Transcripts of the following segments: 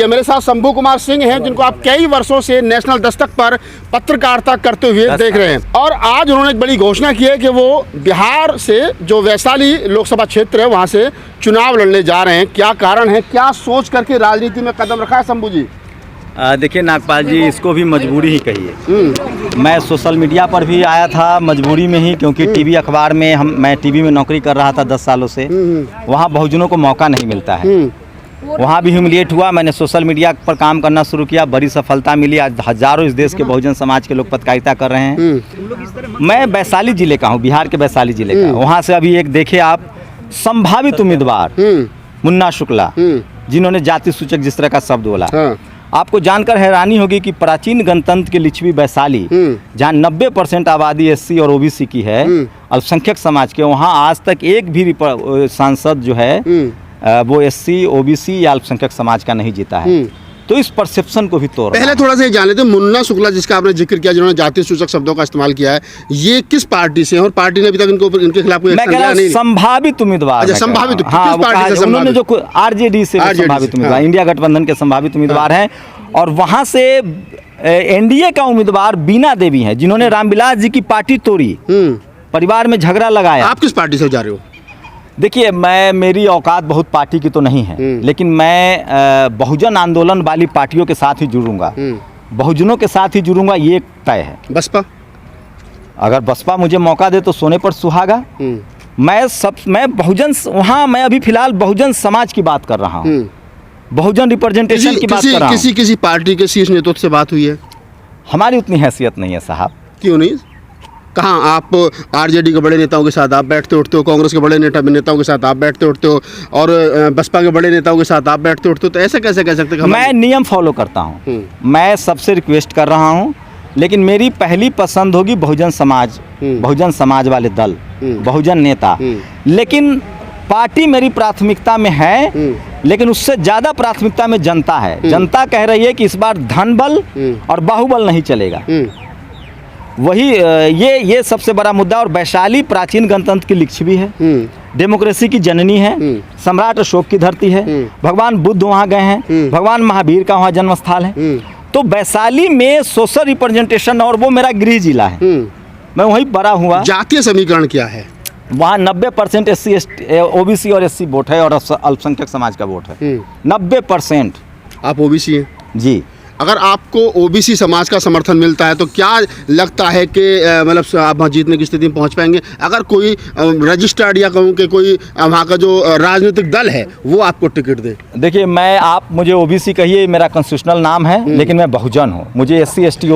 ये मेरे साथ शंभू कुमार सिंह हैं, जिनको आप कई वर्षों से नेशनल दस्तक पर पत्रकारिता करते हुए देख रहे हैं। और आज उन्होंने एक बड़ी घोषणा की है कि वो बिहार से जो वैशाली लोकसभा क्षेत्र है वहां से चुनाव लड़ने जा रहे हैं। क्या कारण है, क्या सोच करके राजनीति में कदम रखा है शंभू जी? देखिए नागपाल जी, इसको भी मजबूरी ही कहिए। मैं सोशल मीडिया पर भी आया था मजबूरी में ही, क्योंकि टीवी अखबार में मैं टीवी में नौकरी कर रहा था 10 सालों से। वहाँ बहुजनों को मौका नहीं मिलता है, वहाँ भी ह्यूमिलिएट हुआ। मैंने सोशल मीडिया पर काम करना शुरू किया, बड़ी सफलता मिली। आज हजारों इस देश के बहुजन समाज के लोग पत्रकारिता कर रहे हैं। मैं वैशाली जिले का हूँ, बिहार के वैशाली जिले का। वहाँ से अभी एक देखे आप संभावित उम्मीदवार मुन्ना शुक्ला, जिन्होंने जाति सूचक जिस तरह का शब्द बोला, आपको जानकर हैरानी होगी कि प्राचीन गणतंत्र की लिच्छवी वैशाली, जहाँ 90% आबादी एससी और ओबीसी की है, अल्पसंख्यक समाज के, वहाँ आज तक एक भी सांसद जो है वो एससी ओबीसी या अल्पसंख्यक समाज का नहीं जीता है। तो इस परसेप्शन को भी तोड़ पहले थोड़ा सा ये जान लेते हैं, मुन्ना शुक्ला जिसका आपने जिक्र किया, जिन्होंने जातीय सूचक शब्दों का इस्तेमाल किया है, ये किस पार्टी से हैं और पार्टी ने अभी तक इनके खिलाफ कोई एक्शन लिया नहीं? संभावित उम्मीदवार। अच्छा, संभावित। हाँ, उन्होंने जो आरजेडी से संभावित उम्मीदवार, इंडिया गठबंधन के संभावित उम्मीदवार हैं। और वहाँ से एनडीए का उम्मीदवार बीना देवी हैं, जिन्होंने रामविलास जी की पार्टी तोड़ी, परिवार में झगड़ा लगाया। आप किस पार्टी से जा रहे हो? देखिए, मेरी औकात बहुत पार्टी की तो नहीं है, लेकिन मैं बहुजन आंदोलन वाली पार्टियों के साथ ही जुड़ूंगा, बहुजनों के साथ ही जुड़ूंगा, ये तय है। बसपा? अगर बसपा मुझे मौका दे तो सोने पर सुहागा। मैं बहुजन, वहाँ मैं अभी फिलहाल बहुजन समाज की बात कर रहा हूँ, बहुजन रिप्रेजेंटेशन की बात कर रहा हूँ। किसी पार्टी के शीर्ष नेतृत्व से बात हुई है? हमारी उतनी हैसियत नहीं है साहब। क्यों नहीं? कहाँ आप आरजेडी के बड़े नेताओं के साथ आप बैठते उठते हो, कांग्रेस के बड़े नेताओं के साथ आप बैठते उठते हो, और बसपा के बड़े नेताओं के साथ आप बैठते उठते हो, तो ऐसे कैसे कह सकते? मैं नियम फॉलो करता हूँ, मैं सबसे रिक्वेस्ट कर रहा हूँ, लेकिन मेरी पहली पसंद होगी बहुजन समाज, बहुजन समाज वाले दल, बहुजन नेता। लेकिन पार्टी मेरी प्राथमिकता में है, लेकिन उससे ज़्यादा प्राथमिकता में जनता है। जनता कह रही है कि इस बार धन बल और बाहुबल नहीं चलेगा। वही ये सबसे बड़ा मुद्दा। और वैशाली प्राचीन गणतंत्र की लिच्छवी है, डेमोक्रेसी की जननी है, सम्राट अशोक की धरती है, भगवान बुद्ध वहाँ गए हैं, भगवान महावीर का वहाँ जन्म स्थल है। तो वैशाली में सोशल रिप्रेजेंटेशन, और वो मेरा गृह जिला है, मैं वहीं बड़ा हुआ। जातीय समीकरण क्या है? वहाँ 90% एससी ओबीसी और एससी वोट है, और अल्पसंख्यक समाज का वोट है 90%। आप ओबीसी हैं जी। अगर आपको ओबीसी समाज का समर्थन मिलता है तो क्या लगता है कि मतलब आप जीतने की स्थिति में पहुंच पाएंगे? अगर कोई रजिस्टर्ड या कहूँ कि कोई वहाँ का जो राजनीतिक दल है वो आपको टिकट दे? देखिए, आप मुझे ओबीसी कहिए, मेरा कॉन्स्टिट्यूशनल नाम है, लेकिन मैं बहुजन हूँ। मुझे एससी एसटी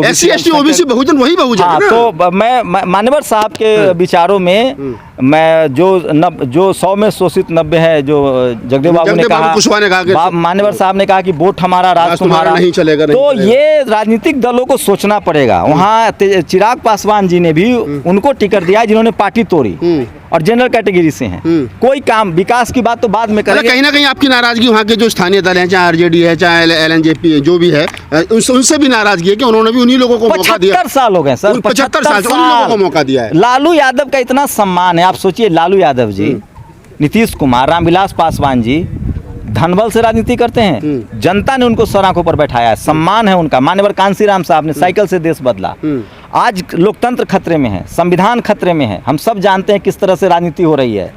ओबीसी बहुजन वही बहुजन है ना? तो मैं मान्यवर साहब के विचारों में मैं जो 100 में शोषित 90 है, जो जगदेव बाबू ने कहा, मान्यवर साहब ने कहा कि वोट हमारा राज तुम्हारा नहीं चलेगा। तो ये राजनीतिक दलों को सोचना पड़ेगा। वहाँ चिराग पासवान जी ने भी उनको टिकट दिया, जिन्होंने पार्टी तोड़ी और जनरल कैटेगरी से हैं। कोई काम विकास की बात तो बाद में करेंगे। कहीं ना कहीं आपकी नाराजगी वहाँ के जो स्थानीय दल हैं, चाहे आरजेडी है, चाहे एलएनजेपी है, जो भी है, उनसे भी नाराजगी है कि उन्होंने भी उन्हीं लोगों को मौका दिया। 75 साल हो गए सर, 75 साल उन लोगों को मौका दिया है। लालू यादव का इतना सम्मान है। आप सोचिए, लालू यादव जी, नीतीश कुमार, रामविलास पासवान जी धनबल से राजनीति करते हैं, जनता ने उनको सराखों पर बैठाया है, सम्मान है उनका। मान्यवर कांसीराम साहब ने साइकिल से देश बदला। आज लोकतंत्र खतरे में है, संविधान खतरे में है, हम सब जानते हैं किस तरह से राजनीति हो रही है।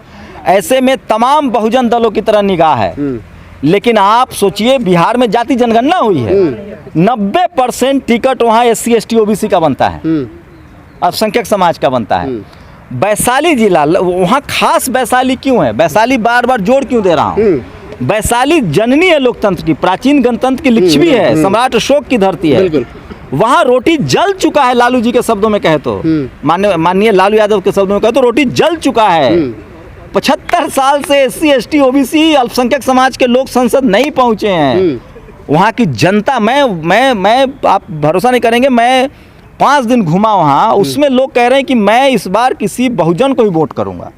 ऐसे में तमाम बहुजन दलों की तरह निगाह है। लेकिन आप सोचिए, बिहार में जाति जनगणना हुई है, 90% टिकट वहाँ एससी एसटी ओबीसी का बनता है, अल्पसंख्यक समाज का बनता है। वैशाली जिला, वहाँ खास वैशाली क्यों है? वैशाली बार बार जोड़ क्यों दे रहा हूँ? वैशाली जननी है लोकतंत्र की, प्राचीन गणतंत्र की लिच्छवी है, सम्राट अशोक की धरती है। वहाँ रोटी जल चुका है, लालू जी के शब्दों में कहे तो, माननीय लालू यादव के शब्दों में कहे तो रोटी जल चुका है। 75 साल से एससी एसटी ओबीसी अल्पसंख्यक समाज के लोग संसद नहीं पहुँचे हैं। वहाँ की जनता, मैं आप भरोसा नहीं करेंगे, मैं 5 दिन घूमा वहाँ, उसमें लोग कह रहे हैं कि मैं इस बार किसी बहुजन को ही वोट करूँगा।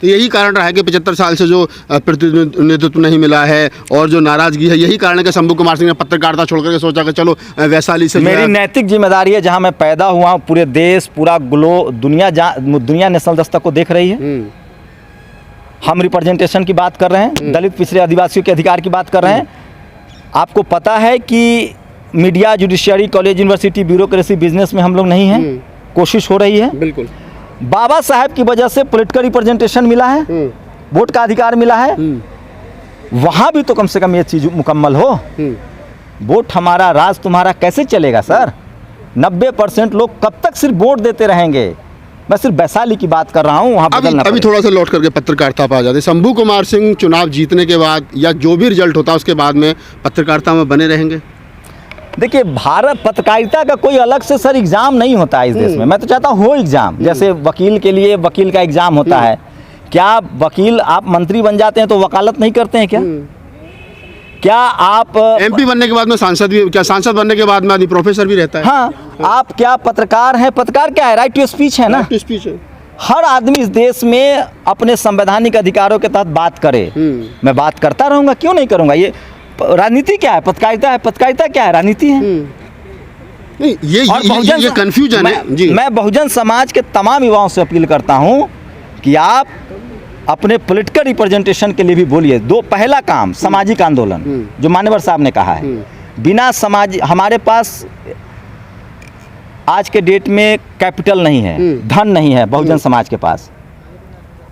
तो यही कारण रहा है कि 75 साल से जो प्रतिनिधित्व नहीं मिला है और जो नाराजगी है, यही कारण है कि शंभू कुमार सिंह ने पत्रकारिता छोड़ करके सोचा कि चलो वैशाली से। मेरी नैतिक जिम्मेदारी है, जहां मैं पैदा हुआ हूं, पूरे देश, पूरा दुनिया नेशनल दस्तक को देख रही है। हम रिप्रेजेंटेशन की बात कर रहे हैं, दलित पिछड़े आदिवासियों के अधिकार की बात कर रहे हैं। आपको पता है कि media, judiciary, college, university, bureaucracy, business में हम लोग नहीं हैं। कोशिश हो रही है। बिल्कुल। बाबा साहब की वजह से पॉलिटिकल रिप्रेजेंटेशन मिला है, वोट का अधिकार मिला है। वहाँ भी तो कम से कम ये चीज़ मुकम्मल हो। वोट हमारा, राज तुम्हारा कैसे चलेगा सर? 90% लोग कब तक सिर्फ वोट देते रहेंगे? मैं सिर्फ वैशाली की बात कर रहा हूँ, वहाँ बदलना अभी पड़ेगा। थोड़ा सा लौट करके पत्रकारिता पर आ जाते। शंभू कुमार सिंह चुनाव जीतने के बाद या जो भी रिजल्ट होता है उसके बाद में पत्रकारिता में बने रहेंगे? देखिए, भारत पत्रकारिता का कोई अलग से सर एग्ज़ाम नहीं होता है इस देश में। मैं तो चाहता हूँ हो एग्ज़ाम, जैसे वकील के लिए वकील का एग्ज़ाम होता है। क्या वकील, आप मंत्री बन जाते हैं तो वकालत नहीं करते हैं क्या? क्या आप एमपी बनने के बाद में सांसद भी, क्या सांसद बनने के बाद में आदमी प्रोफेसर भी रहता है? हाँ, आप क्या पत्रकार हैं? पत्रकार क्या है? राइट टू स्पीच है ना। राइट टू स्पीच है। हर आदमी इस देश में अपने संवैधानिक अधिकारों के तहत बात करे। मैं बात करता रहूँगा, क्यों नहीं करूँगा? ये राजनीति क्या है? पत्रकारिता है। पत्रकारिता क्या है? राजनीति है। नहीं, ये कंफ्यूजन है जी। मैं बहुजन समाज के तमाम युवाओं से अपील करता हूं कि आप अपने पॉलिटिकल रिप्रेजेंटेशन के लिए भी बोलिए। पहला काम सामाजिक आंदोलन, जो मान्यवर साहब ने कहा है। बिना समाज, हमारे पास आज के डेट में कैपिटल नहीं है, धन नहीं है बहुजन समाज के पास।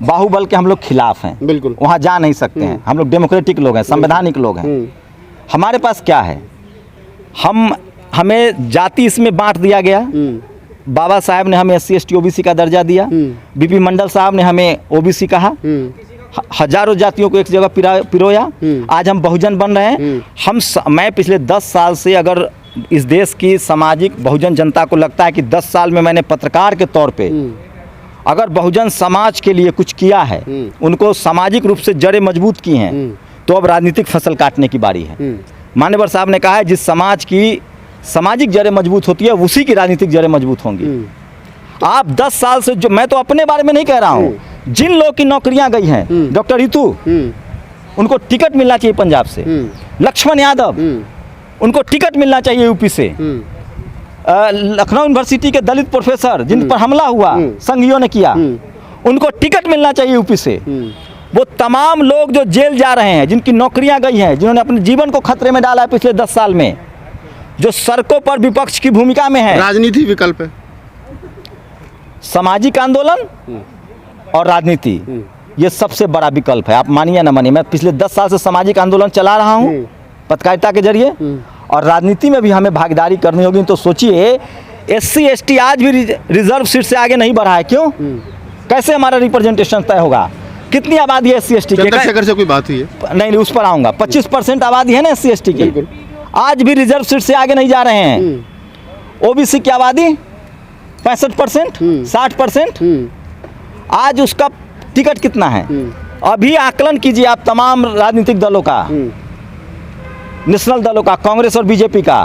बाहुबल के हम लोग खिलाफ हैं, बिल्कुल। वहाँ जा नहीं सकते हैं। हम लोग डेमोक्रेटिक लोग हैं, संवैधानिक लोग हैं। हमारे पास क्या है? हमें जाति इसमें बांट दिया गया। बाबा साहब ने हमें SC ST OBC का दर्जा दिया। BP मंडल साहब ने हमें OBC कहा। हजारों जातियों को एक जगह पिरोया। आज हम बहुजन बन रहे हैं। मैं पिछले 10 साल से, अगर इस देश की सामाजिक बहुजन जनता को लगता है कि 10 साल में मैंने पत्रकार के तौर पे अगर बहुजन समाज के लिए कुछ किया है, उनको सामाजिक रूप से जड़ें मजबूत की हैं, तो अब राजनीतिक फसल काटने की बारी है। मान्यवर साहब ने कहा है, जिस समाज की सामाजिक जड़ें मजबूत होती है उसी की राजनीतिक जड़ें मजबूत होंगी। आप 10 साल से, जो मैं तो अपने बारे में नहीं कह रहा हूँ, जिन लोग की नौकरियां गई हैं, डॉक्टर रितु, उनको टिकट मिलना चाहिए पंजाब से। लक्ष्मण यादव, उनको टिकट मिलना चाहिए यूपी से। लखनऊ यूनिवर्सिटी के दलित प्रोफेसर जिन पर हमला हुआ, संघियों ने किया, उनको टिकट मिलना चाहिए यूपी से। वो तमाम लोग जो जेल जा रहे हैं, जिनकी नौकरियां गई हैं, जिन्होंने अपने जीवन को खतरे में डाला है पिछले 10 साल में, जो सड़कों पर विपक्ष की भूमिका में है। राजनीति विकल्प है, सामाजिक आंदोलन और राजनीति, ये सबसे बड़ा विकल्प है। आप मानिए ना मानिए, मैं पिछले 10 साल से सामाजिक आंदोलन चला रहा हूँ पत्रकारिता के जरिए, और राजनीति में भी हमें भागीदारी करनी होगी। तो सोचिए, SC ST आज भी रिजर्व सीट से आगे नहीं बढ़ा है। क्यों? कैसे हमारा रिप्रेजेंटेशन तय होगा? कितनी आबादी है SC ST की? चंद्रशेखर से कोई बात हुई है? नहीं, उस पर आऊँगा। 25% आबादी है ना SC ST की, आज भी रिजर्व सीट से आगे नहीं जा रहे हैं। OBC की आबादी 65%, 60%। आज उसका टिकट कितना है? अभी आकलन कीजिए आप तमाम राजनीतिक दलों का, नेशनल दलों का, कांग्रेस और बीजेपी का।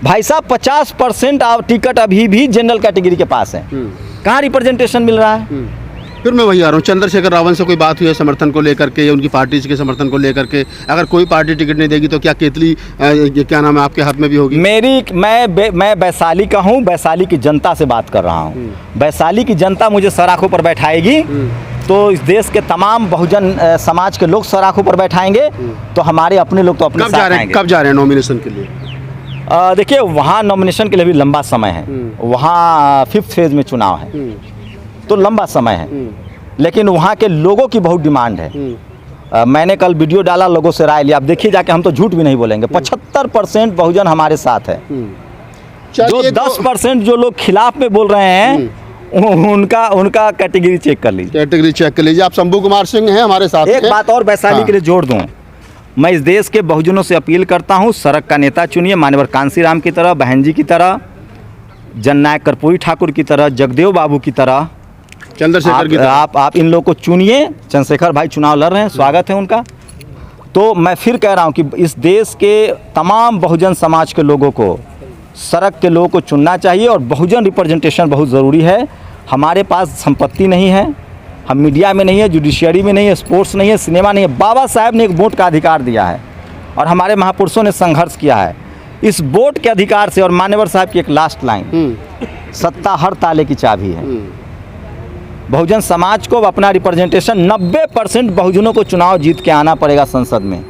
भाई साहब, 50% टिकट अभी भी जनरल कैटेगरी के पास है। कहाँ रिप्रेजेंटेशन मिल रहा है? फिर मैं वही आ रहा हूँ, चंद्रशेखर रावत से कोई बात हुई है समर्थन को लेकर के, या उनकी पार्टी के समर्थन को लेकर के? अगर कोई पार्टी टिकट नहीं देगी तो क्या केतली, क्या नाम है, आपके हाथ में भी होगी? मैं वैशाली का हूँ, वैशाली की जनता से बात कर रहा हूँ। वैशाली की जनता मुझे सराखों पर बैठाएगी तो इस देश के तमाम बहुजन समाज के लोग सराखों पर बैठाएंगे, तो हमारे अपने लोग तो अपने साथ आएंगे। कब जा रहे हैं नॉमिनेशन के लिए? देखिए, वहाँ नॉमिनेशन के लिए भी लंबा समय है। वहाँ 5th फेज में चुनाव है, तो लंबा समय है। लेकिन वहाँ के लोगों की बहुत डिमांड है। मैंने कल वीडियो डाला, लोगों से राय लिया। आप देखिए जाके, हम तो झूठ भी नहीं बोलेंगे, 75% बहुजन हमारे साथ है। जो 10% जो लोग खिलाफ में बोल रहे हैं, उनका कैटेगरी चेक कर लीजिए। आप शंभू कुमार सिंह हैं हमारे साथ। एक बात और वैशाली के लिए जोड़ दूं, मैं इस देश के बहुजनों से अपील करता हूं, सड़क का नेता चुनिए, मान्यवर कांसीराम की तरह, बहन जी की तरह, जननायक कर्पूरी ठाकुर की तरह, जगदेव बाबू की तरह, चंद्रशेखर की तरह। आप इन लोगों को चुनिए। चंद्रशेखर भाई चुनाव लड़ रहे हैं, स्वागत है उनका। तो मैं फिर कह रहा हूं कि इस देश के तमाम बहुजन समाज के लोगों को, सड़क के लोगों को चुनना चाहिए, और बहुजन रिप्रेजेंटेशन बहुत ज़रूरी है। हमारे पास संपत्ति नहीं है, हम मीडिया में नहीं है, जुडिशियरी में नहीं है, स्पोर्ट्स नहीं है, सिनेमा नहीं है। बाबा साहब ने एक वोट का अधिकार दिया है, और हमारे महापुरुषों ने संघर्ष किया है इस वोट के अधिकार से। और मान्यवर साहब की एक लास्ट लाइन, सत्ता हर ताले की चाबी है। बहुजन समाज को अपना रिप्रेजेंटेशन, 90% बहुजनों को चुनाव जीत के आना पड़ेगा संसद में।